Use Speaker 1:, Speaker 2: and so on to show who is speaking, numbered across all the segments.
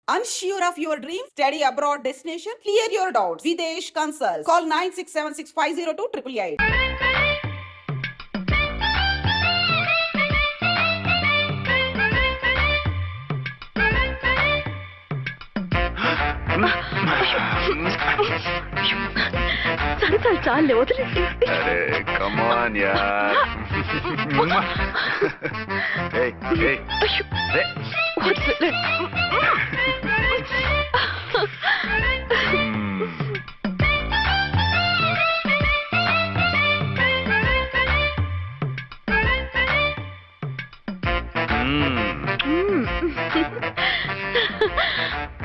Speaker 1: Unsure of your dream? Study abroad destination? Clear your doubts. Videsh Consult. Call 9676502888.
Speaker 2: సరసాలు చాలే వదిలేసి.
Speaker 3: Come on, yaar. Hey, hey. Hey.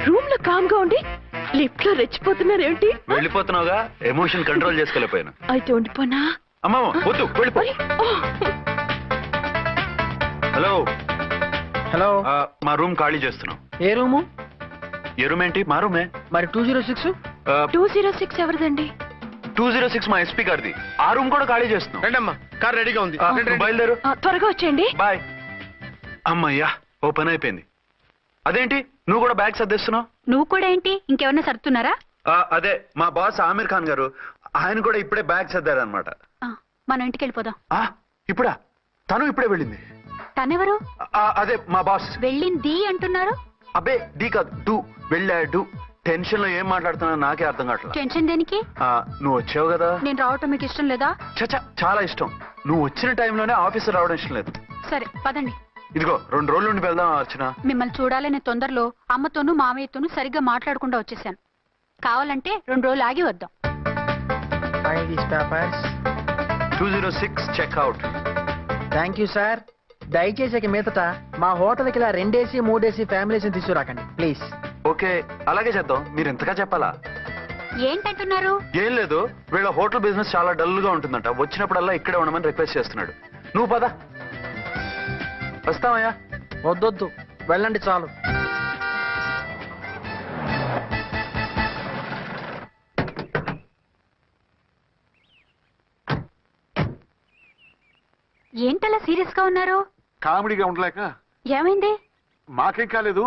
Speaker 2: Room లో com గా ఉండి lift లో రెచ్చిపోతున్నారేంటి?
Speaker 3: వెళ్ళిపోతున్నావుగా, emotion control చేసుకోలేకపోయాను.
Speaker 2: అయితే ఉండిపోనా?
Speaker 3: అమ్మా వద్దు, వెళ్ళిపో. హలో
Speaker 4: హలో,
Speaker 3: మా రూమ్ ఖాళీ చేస్తున్నాం.
Speaker 4: ఏ రూము?
Speaker 3: ఏ రూమ్ ఏంటి? మా రూమే.
Speaker 4: మరి 206?
Speaker 2: 206 ఎవరిదండి?
Speaker 3: 206 మా ఎస్పీ గారిది. ఆ రూమ్ కూడా ఖాళీ చేస్తున్నాం.
Speaker 4: రండమ్మా, కార్ రెడీగా ఉంది.
Speaker 3: బయలుదేరు.
Speaker 2: త్వరగా వచ్చేయండి.
Speaker 3: బాయ్. అమ్మయ్యా, ఓ పని అయిపోయింది. అదేంటి నువ్వు కూడా బ్యాగ్ సర్దేస్తున్నావు?
Speaker 2: నువ్వు కూడా ఏంటి, ఇంకెవరన్నా సర్దుతున్నారా?
Speaker 3: అదే మా బాస్ ఆమీర్ ఖాన్ గారు, ఆయన కూడా ఇప్పుడే బ్యాగ్ సర్దారనమాట.
Speaker 2: మనం ఇంటికి వెళ్ళిపోదాం.
Speaker 3: ఇప్పుడా? తను ఇప్పుడే వెళ్ళింది.
Speaker 2: తనెవరు?
Speaker 3: అదే మా బాస్.
Speaker 2: వెళ్ళింది అంటున్నారు.
Speaker 3: అబ్బే డీ కాదు, డూ. వెళ్ళాడు. టెన్షన్ లో ఏం మాట్లాడుతున్నా నాకే అర్థం కావట్లేదు.
Speaker 2: టెన్షన్ దేనికి?
Speaker 3: నువ్వు వచ్చావు కదా.
Speaker 2: నేను రావటం మీకు ఇష్టం లేదా?
Speaker 3: చచ్చా, చాలా ఇష్టం. నువ్వు వచ్చిన టైంలోనే ఆఫీసర్ రావడం ఇష్టం లేదు.
Speaker 2: సరే పదండి.
Speaker 3: ఇదిగో 2 రోజుల నుండి వెళ్దాం అర్చన.
Speaker 2: మిమ్మల్ని చూడాలనే తొందరలో అమ్మతోనూ మామయ్యతోనూ సరిగ్గా మాట్లాడకుండా వచ్చేసాను. కావాలంటే 2 రోజులు ఆగి వద్దాం.
Speaker 3: 206 చెక్అవుట్.
Speaker 4: Thank you sir. దయచేసి ఇక మీదట మా హోటల్కి ఇలా 2 AC 3 AC ఫ్యామిలీస్ తీసుకురాకండి ప్లీజ్.
Speaker 3: ఓకే, అలాగే చేద్దాం. మీరు ఎంతగా చెప్పాలా?
Speaker 2: ఏంటంటున్నారు?
Speaker 3: ఏం లేదు, వీళ్ళ హోటల్ బిజినెస్ చాలా డల్ గా ఉంటుందంట. వచ్చినప్పుడల్లా ఇక్కడే ఉండమని రిక్వెస్ట్ చేస్తున్నాడు. నువ్వు పద. వస్తావయ్యా?
Speaker 4: వద్దొద్దు, వెళ్ళండి చాలు.
Speaker 2: ఏంటలా సీరియస్ గా ఉన్నారు?
Speaker 5: కామెడీగా ఉండలేక.
Speaker 2: ఏమైంది?
Speaker 5: మాకేం కాలేదు,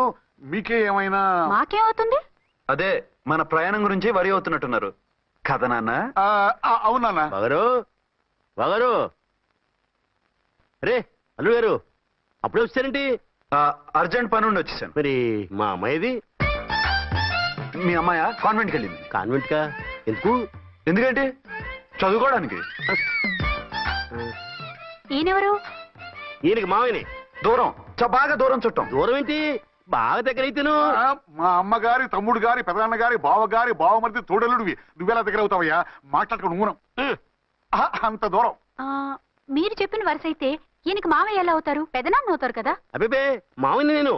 Speaker 5: మీకే ఏమైనా?
Speaker 2: మాకేమవుతుంది?
Speaker 3: అదే మన ప్రయాణం గురించి వరి అవుతున్నట్టున్నారు కదా నాన్న?
Speaker 5: అవునా?
Speaker 6: వగరు రే అల్లు గారు, అప్పుడే వచ్చారేంటి?
Speaker 3: అర్జెంట్ పని ఉండి వచ్చేసాను.
Speaker 6: మరి మా అమ్మాయిది?
Speaker 3: మీ అమ్మాయ కాన్వెంట్కి వెళ్ళింది.
Speaker 6: కాన్వెంట్ కా? ఎందుకు?
Speaker 3: ఎందుకంటే చదువుకోవడానికి.
Speaker 2: ఈయనెవరు?
Speaker 6: ఈయనకి మామయ్యని.
Speaker 3: దూరం, బాగా దూరం చుట్టాం.
Speaker 6: దూరం ఏంటి, బాగా దగ్గర అయితేను.
Speaker 5: మా అమ్మగారి, తమ్ముడు గారి, పెదనాన్న గారి, బావగారి, బావమరిది, తోడలుడివి. నువ్వెలా దగ్గర అవుతావయ్యా? మాట్లాడుకుని ఊనం. అంత దూరం.
Speaker 2: మీరు చెప్పిన వరుస అయితే ఈయనకి మామయ్య ఎలా అవుతారు? పెదనాన్న అవుతారు కదా.
Speaker 6: అబ్బే మామయ్యని నేను.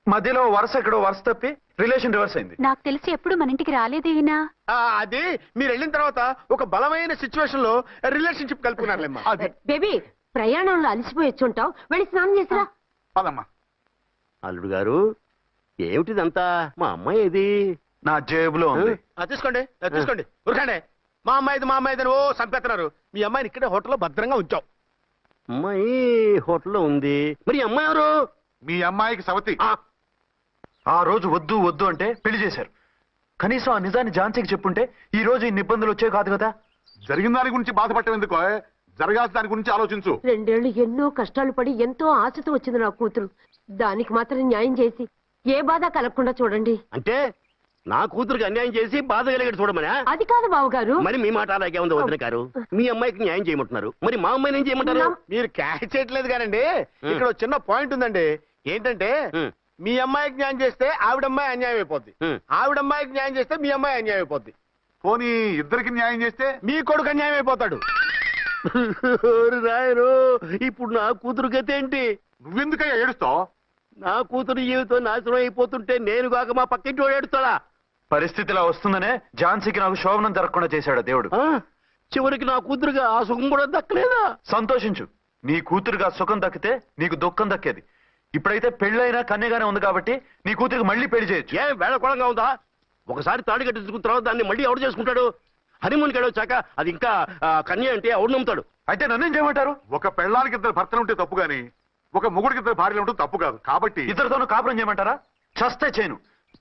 Speaker 3: మధ్యలో వరుస ఎక్కడో వరుస తప్పి రిలేషన్ రివర్స్ అయింది.
Speaker 2: నాకు తెలిసి ఎప్పుడు మన ఇంటికి రాలేదు ఈయన.
Speaker 7: అది మీరు వెళ్ళిన తర్వాత ఒక బలమైన సిచ్యువేషన్ లో రిలేషన్షిప్ కలుపుకున్నారులేమ్మా.
Speaker 2: బేబీ, ప్రయాణంలో అలసిపోయి వచ్చుంటావు, వెళ్ళి స్నానం చేసిరా.
Speaker 5: పదమ్మా.
Speaker 6: అల్లుడు గారు, ఏమిటిదంతా? మా అమ్మాయి ఏది?
Speaker 3: నా జేబులో ఉంది.
Speaker 7: తీసుకోండి తీసుకోండి, ఉరకండి. మా అమ్మాయిది ఓ చంపేస్తున్నారు. మీ అమ్మాయిని ఇక్కడే హోటల్లో భద్రంగా ఉంచావు.
Speaker 6: అమ్మాయి హోటల్లో ఉంది. మరి ఈ అమ్మాయి ఎవరు?
Speaker 5: మీ అమ్మాయికి సవతి.
Speaker 3: ఆ రోజు వద్దు వద్దు అంటే పెళ్లి చేశారు. కనీసం ఆ నిజాన్ని ఝాన్సీకి చెప్పుంటే ఈ రోజు ఇన్ని ఇబ్బందులు వచ్చే కాదు కదా.
Speaker 5: జరిగిన దాని గురించి బాధపడటం ఎందుకో, జరగాల్సిన దాని గురించి ఆలోచించు.
Speaker 8: 2 ఏళ్లు ఎన్నో కష్టాలు పడి ఎంతో ఆశతో వచ్చింది నా కూతురు. దానికి మాత్రం న్యాయం చేసి ఏ బాధ కలగకుండా చూడండి.
Speaker 6: అంటే నా కూతురికి అన్యాయం చేసి బాధ కలిగేది చూడమనా?
Speaker 8: అది కాదు బావగారు.
Speaker 6: మరి మీ మాట అలాగే ఉంది వదిన గారు. మీ అమ్మాయికి న్యాయం చేయమంటున్నారు, మరి మా అమ్మాయిని ఏం చేయమంటారు?
Speaker 7: మీరు క్యాచ్ చేయట్లేదు కానండి. ఇక్కడ ఒక చిన్న పాయింట్ ఉందండి. ఏంటంటే మీ అమ్మాయికి న్యాయం చేస్తే ఆవిడమ్మాయి అన్యాయం అయిపోద్ది, ఆవిడమ్మాయికి న్యాయం చేస్తే మీ అమ్మాయి అన్యాయం అయిపోద్ది.
Speaker 5: పోనీ ఇద్దరికి న్యాయం చేస్తే
Speaker 7: మీ కొడుకు అన్యాయం అయిపోతాడు.
Speaker 6: రాయరు, ఇప్పుడు నా కూతురు గతి ఏంటి?
Speaker 5: నువ్వెందుకయ్యా ఏడుస్తావు?
Speaker 6: నా కూతురు జీవితం నాశనం అయిపోతుంటే నేను కాక మా పక్కింటి వాడు ఏడుస్తాడా?
Speaker 3: పరిస్థితిలా వస్తుందనే ఝాన్సీకి నాకు శోభనం జరగకుండా చేశాడు దేవుడు.
Speaker 6: చివరికి నా కూతురుగా ఆ సుఖం కూడా దక్కలేదా?
Speaker 3: సంతోషించు, నీ కూతురుగా సుఖం దక్కితే నీకు దుఃఖం దక్కేది. ఇప్పుడైతే పెళ్ళైనా కన్యగానే ఉంది కాబట్టి నీ కూతురికి మళ్ళీ పెళ్లి చేయొచ్చు.
Speaker 6: ఏం వేళకోళంగా ఉందా? ఒకసారి తాడి కట్టించుకున్న తర్వాత దాన్ని మళ్ళీ ఎవరు చేసుకుంటాడు? హనీమూన్ గడి వచ్చాక అది ఇంకా కన్య అంటే ఎవడు నమ్ముతాడు?
Speaker 3: అయితే నన్నేం చేయమంటారు?
Speaker 5: ఒక పెళ్ళానికి ఇద్దరు భర్తలు ఉంటే తప్పు గాని ఒక మొగుడికి ఇద్దరు భార్యలు ఉంటే తప్పు కాదు. కాబట్టి
Speaker 3: ఇద్దరితోనూ కాపురం చేయమంటారా? చస్తే చేయను.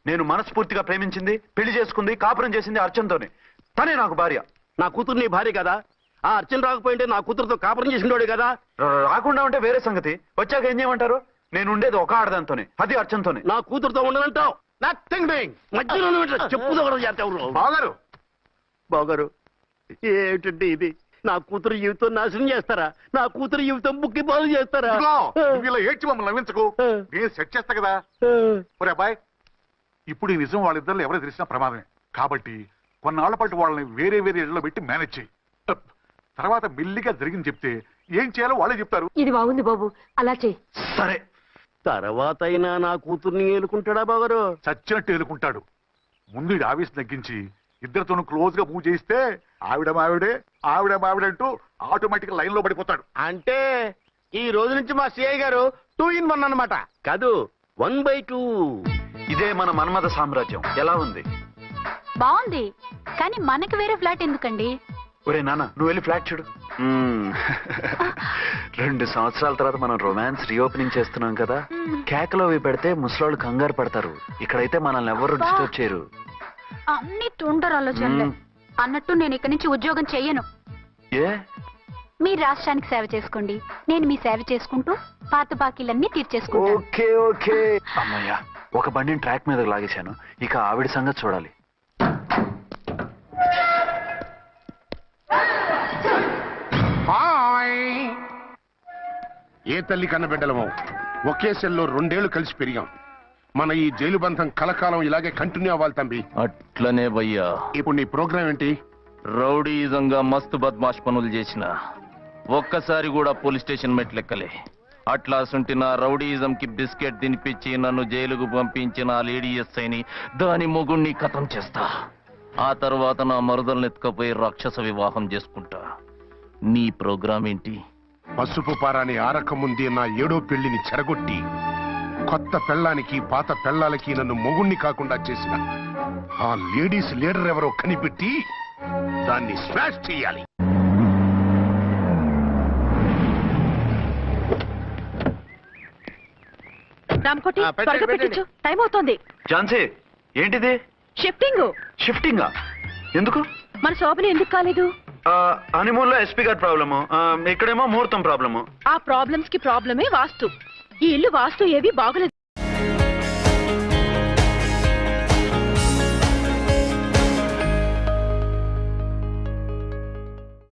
Speaker 3: నేను మనస్ఫూర్తిగా ప్రేమించింది, పెళ్లి చేసుకుంది, కాపురం చేసింది అర్చనతోనే. తనే నాకు భార్య.
Speaker 6: నా కూతురు నీ భార్య కదా? ఆ అర్చన రాకపోయింటే నా కూతురుతో కాపురం చేసినోడే కదా?
Speaker 3: రాకుండా ఉంటే వేరే సంగతి. వచ్చాక ఏం చేయమంటారు? నేను ఉండేది ఒక ఆడదాంతోనే, అది అర్చనతోనే.
Speaker 6: నా కూతురుతో ఉండనంటావు?
Speaker 7: Nothing doing.
Speaker 6: మధ్యలో చెప్పుదో కూడా చేస్తావు.
Speaker 5: బాగారు
Speaker 6: బాగారు ఏమిటండి ఇది? నా కూతురు జీవితం నాశనం చేస్తారా? నా కూతురు జీవితం బుక్కి పాలు చేస్తారా?
Speaker 5: ఇదిగో, నువ్వు ఇలా ఏడ్చి మమ్మల్ని నవ్వించకు. నేను సెట్ చేస్తా కదా. ఒరే అబ్బాయి, ఇప్పుడు ఈ నిజం వాళ్ళిద్దరిలో ఎవరో తెలిసిన ప్రమాదమే. కాబట్టి కొన్నాళ్ల పాటు వాళ్ళని వేరే వేరే ఇళ్లలో పెట్టి మేనేజ్ చేయి. తర్వాత మెల్లిగా జరిగింది చెప్తే ఏం చేయాలో వాళ్ళే చెప్తారు.
Speaker 8: ఇది బాగుంది బాబు, అలా చెయ్యి.
Speaker 3: సరే.
Speaker 6: తర్వాత అయినా నా కూతుర్ని ఏలుకుంటాడా బాగారు?
Speaker 5: చచ్చినట్టు ఎదుర్కొంటాడు. ముందు ఈ ఆవేశం తగ్గించి ఇద్దరితోనూ క్లోజ్ గా మూవ్ చేయిస్తే ఆవిడ మావిడే అంటూ ఆటోమేటిక్ లైన్ లో పడిపోతాడు.
Speaker 7: అంటే ఈ రోజు నుంచి మా సిఐ గారు 2 in 1 అన్నమాట.
Speaker 6: కాదు, 1/2.
Speaker 3: ఇదే మన మన్మథ సామ్రాజ్యం. ఎలా ఉంది?
Speaker 2: బాగుంది, కానీ మనకి వేరే ఫ్లాట్ ఎందుకండి?
Speaker 3: ఒరే నాన్న, నువ్వు వెళ్ళి ఫ్లాట్ చూడు. 2 సంవత్సరాల తర్వాత మనం రొమాన్స్ రీఓపెనింగ్ చేస్తున్నాం కదా. కేకలో అవి పెడితే ముసలోళ్ళు కంగారు పడతారు. ఇక్కడైతే మనల్ని ఎవరు డిస్టర్బ్ చేయరు.
Speaker 2: అన్ని తొందర ఆలోచనలే. అన్నట్టు నేను ఇక్కడి నుంచి ఉద్యోగం చెయ్యను.
Speaker 3: ఏ?
Speaker 2: మీ రాష్ట్రానికి సేవ చేసుకోండి, నేను మీ సేవ చేసుకుంటూ పాత బాకీలన్నీ తీర్చేసుకుంటాను.
Speaker 3: Okay okay. అమ్మయ్యా, ఒక బండిని ట్రాక్ మీద లాగేశాను. ఇక ఆవిడ సంగతి చూడాలి.
Speaker 9: ఏ తల్లి కన్నబిడ్డలమో ఒకే సెల్లో 2 ఏళ్లు కలిసి పెరిగాం. మన ఈ జైలు బంధం కలకాలం ఇలాగే కంటిన్యూ అవ్వాలి తంబి.
Speaker 10: అట్లనే భయ్యా.
Speaker 9: ఇప్పుడు నీ ప్రోగ్రామ్ ఏంటి?
Speaker 10: రౌడీజంగా మస్తు బద్మాష్ పనులు చేసిన ఒక్కసారి కూడా పోలీస్ స్టేషన్ మెట్లెక్కలే. అట్లా సుంటి నా రౌడీజం కి బిస్కెట్ తినిపించి నన్ను జైలుకు పంపించిన ఆ లేడీ ఎస్ఐని దాని మొగుణ్ణి ఖతం చేస్తా. ఆ తర్వాత నా మరుదల్ని ఎత్తుకపోయి రాక్షస వివాహం చేసుకుంటా. నీ ప్రోగ్రామ్ ఏంటి?
Speaker 9: పసుపు పారాని ఆరక ముందే నా 7వ పెళ్లిని చెరగొట్టి కొత్త పెళ్ళానికి పాత పెళ్ళాలకి నన్ను మొగుణ్ణి కాకుండా చేసిన ఆ లేడీస్ లీడర్ ఎవరో కనిపెట్టి దాన్ని స్మాష్ చేయాలి.
Speaker 8: రామకోటి, త్వరగా పెట్టించు, టైం అవుతోంది.
Speaker 3: ఝాన్సీ, ఏంటిది?
Speaker 8: షిఫ్టింగ్.
Speaker 3: షిఫ్టింగా? ఎందుకు?
Speaker 8: మన శోభని ఎందుకు కాలేదు?
Speaker 3: హనీమూన్ లో ఎస్పీ గారి ప్రాబ్లము, ఇక్కడేమో ముహూర్తం ప్రాబ్లము.
Speaker 8: ఆ ప్రాబ్లమ్స్ కి ప్రాబ్లమే వాస్తు. ఈ ఇల్లు వాస్తు ఏవి బాగలేదు.